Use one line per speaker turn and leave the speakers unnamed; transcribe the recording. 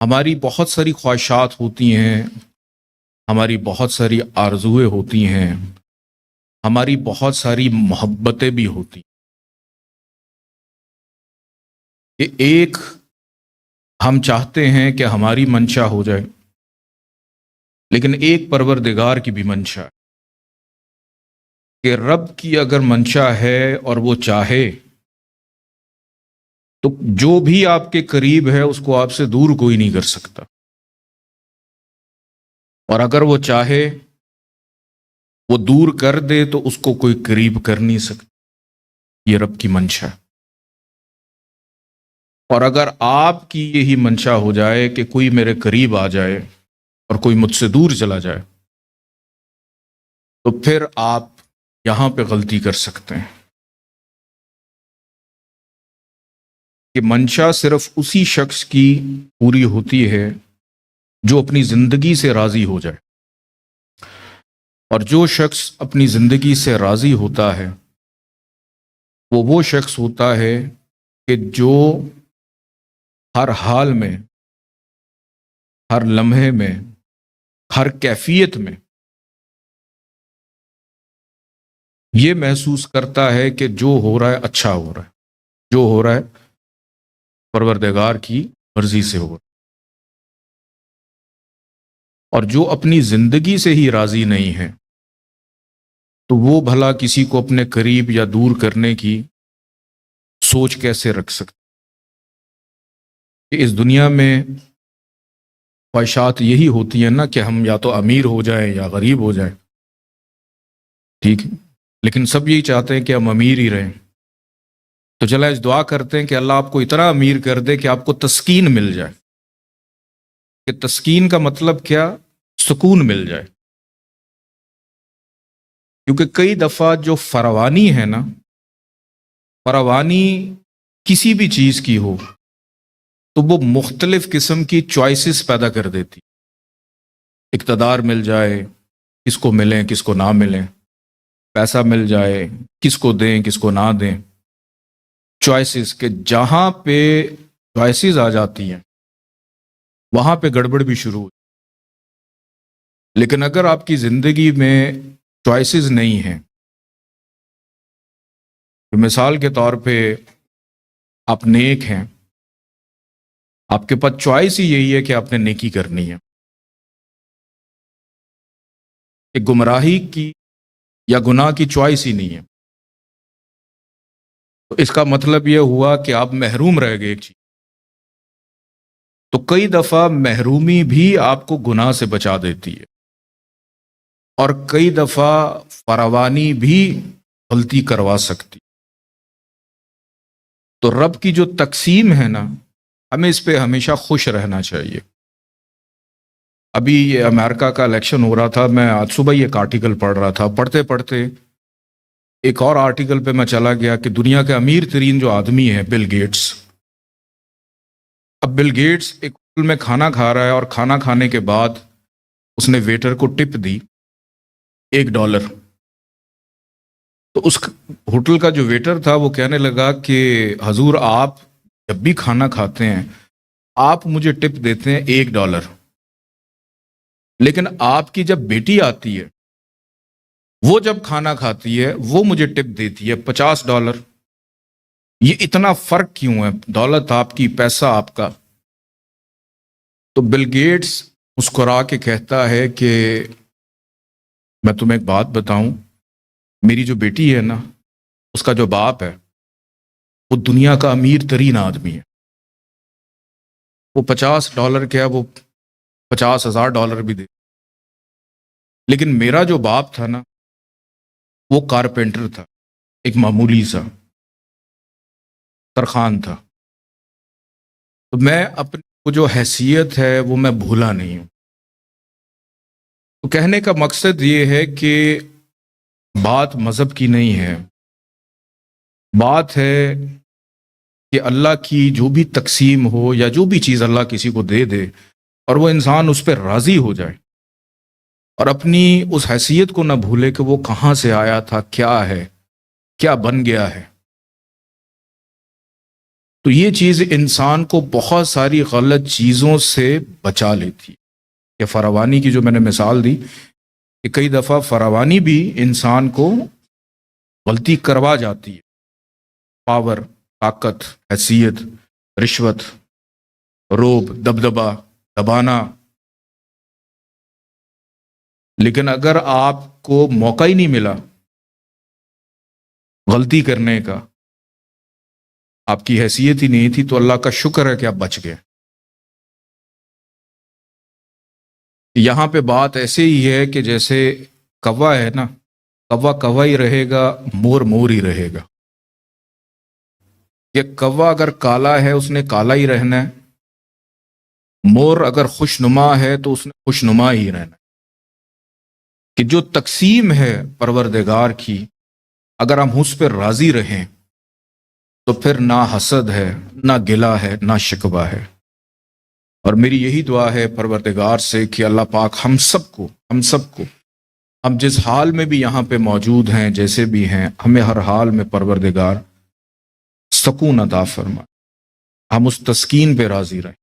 ہماری بہت ساری خواہشات ہوتی ہیں، ہماری بہت ساری آرزوئیں ہوتی ہیں، ہماری بہت ساری محبتیں بھی ہوتی ہیں کہ ایک ہم چاہتے ہیں کہ ہماری منشا ہو جائے، لیکن ایک پروردگار کی بھی منشا ہے کہ رب کی اگر منشا ہے اور وہ چاہے تو جو بھی آپ کے قریب ہے اس کو آپ سے دور کوئی نہیں کر سکتا، اور اگر وہ چاہے وہ دور کر دے تو اس کو کوئی قریب کر نہیں سکتا۔ یہ رب کی منشا ہے۔ اور اگر آپ کی یہی منشا ہو جائے کہ کوئی میرے قریب آ جائے اور کوئی مجھ سے دور چلا جائے تو پھر آپ یہاں پہ غلطی کر سکتے ہیں کہ منشا صرف اسی شخص کی پوری ہوتی ہے جو اپنی زندگی سے راضی ہو جائے، اور جو شخص اپنی زندگی سے راضی ہوتا ہے وہ شخص ہوتا ہے کہ جو ہر حال میں، ہر لمحے میں، ہر کیفیت میں یہ محسوس کرتا ہے کہ جو ہو رہا ہے اچھا ہو رہا ہے، جو ہو رہا ہے پروردگار کی مرضی سے ہو رہا ہے۔ اور جو اپنی زندگی سے ہی راضی نہیں ہے تو وہ بھلا کسی کو اپنے قریب یا دور کرنے کی سوچ کیسے رکھ سکتا؟ کہ اس دنیا میں خواہشات یہی ہوتی ہیں نا کہ ہم یا تو امیر ہو جائیں یا غریب ہو جائیں، ٹھیک ہے، لیکن سب یہی چاہتے ہیں کہ ہم امیر ہی رہیں۔ تو چلا اس دعا کرتے ہیں کہ اللہ آپ کو اتنا امیر کر دے کہ آپ کو تسکین مل جائے۔ کہ تسکین کا مطلب کیا؟ سکون مل جائے۔ کیونکہ کئی دفعہ جو فراوانی ہے نا، فراوانی کسی بھی چیز کی ہو تو وہ مختلف قسم کی چوائسز پیدا کر دیتی۔ اقتدار مل جائے، کس کو ملیں کس کو نہ ملیں، پیسہ مل جائے، کس کو دیں کس کو نہ دیں، چوائسز کہ جہاں پہ چوائسز آ جاتی ہیں وہاں پہ گڑبڑ بھی شروع ہوئی۔ لیکن اگر آپ کی زندگی میں چوائسز نہیں ہیں، مثال کے طور پہ آپ نیک ہیں، آپ کے پاس چوائس ہی یہی ہے کہ آپ نے نیکی کرنی ہے، کہ گمراہی کی یا گناہ کی چوائس ہی نہیں ہے، تو اس کا مطلب یہ ہوا کہ آپ محروم رہ گئے ایک چیز۔ تو کئی دفعہ محرومی بھی آپ کو گناہ سے بچا دیتی ہے، اور کئی دفعہ فراوانی بھی غلطی کروا سکتی۔ تو رب کی جو تقسیم ہے نا، ہمیں اس پہ ہمیشہ خوش رہنا چاہیے۔ ابھی یہ امریکہ کا الیکشن ہو رہا تھا، میں آج صبح ہی ایک آرٹیکل پڑھ رہا تھا، پڑھتے پڑھتے ایک اور آرٹیکل پہ میں چلا گیا کہ دنیا کے امیر ترین جو آدمی ہے بل گیٹس، اب بل گیٹس ایک ہوٹل میں کھانا کھا رہا ہے اور کھانا کھانے کے بعد اس نے ویٹر کو ٹپ دی $1۔ تو اس ہوٹل کا جو ویٹر تھا وہ کہنے لگا کہ حضور آپ جب بھی کھانا کھاتے ہیں آپ مجھے ٹپ دیتے ہیں $1، لیکن آپ کی جب بیٹی آتی ہے وہ جب کھانا کھاتی ہے وہ مجھے ٹپ دیتی ہے $50۔ یہ اتنا فرق کیوں ہے؟ دولت آپ کی، پیسہ آپ کا۔ تو بل گیٹس مسکرا کے کہتا ہے کہ میں تمہیں ایک بات بتاؤں، میری جو بیٹی ہے نا، اس کا جو باپ ہے وہ دنیا کا امیر ترین آدمی ہے، وہ $50 کیا، وہ $50,000 بھی دے، لیکن میرا جو باپ تھا نا وہ کارپینٹر تھا، ایک معمولی سا ترخان تھا۔ تو میں اپنی وہ جو حیثیت ہے وہ میں بھولا نہیں ہوں۔ تو کہنے کا مقصد یہ ہے کہ بات مذہب کی نہیں ہے، بات ہے کہ اللہ کی جو بھی تقسیم ہو یا جو بھی چیز اللہ کسی کو دے دے اور وہ انسان اس پہ راضی ہو جائے اور اپنی اس حیثیت کو نہ بھولے کہ وہ کہاں سے آیا تھا، کیا ہے، کیا بن گیا ہے۔ تو یہ چیز انسان کو بہت ساری غلط چیزوں سے بچا لیتی ہے. کہ فراوانی کی جو میں نے مثال دی کہ کئی دفعہ فراوانی بھی انسان کو غلطی کروا جاتی ہے. پاور، طاقت، حیثیت، رشوت، روب، دبدبا، دبانا. لیکن اگر آپ کو موقع ہی نہیں ملا غلطی کرنے کا، آپ کی حیثیت ہی نہیں تھی، تو اللہ کا شکر ہے کہ آپ بچ گئے. یہاں پہ بات ایسے ہی ہے کہ جیسے کوا ہے نا، کوا کوا ہی رہے گا، مور مور ہی رہے گا. یہ کوا اگر کالا ہے اس نے کالا ہی رہنا ہے، مور اگر خوش نما ہے تو اس نے خوش نما ہی رہنا ہے. کہ جو تقسیم ہے پروردگار کی، اگر ہم اس پہ راضی رہیں تو پھر نہ حسد ہے، نہ گلہ ہے، نہ شکوہ ہے. اور میری یہی دعا ہے پروردگار سے کہ اللہ پاک ہم سب کو ہم جس حال میں بھی یہاں پہ موجود ہیں، جیسے بھی ہیں، ہمیں ہر حال میں پروردگار سکون عطا فرمائے، ہم اس تسکین پہ راضی رہیں.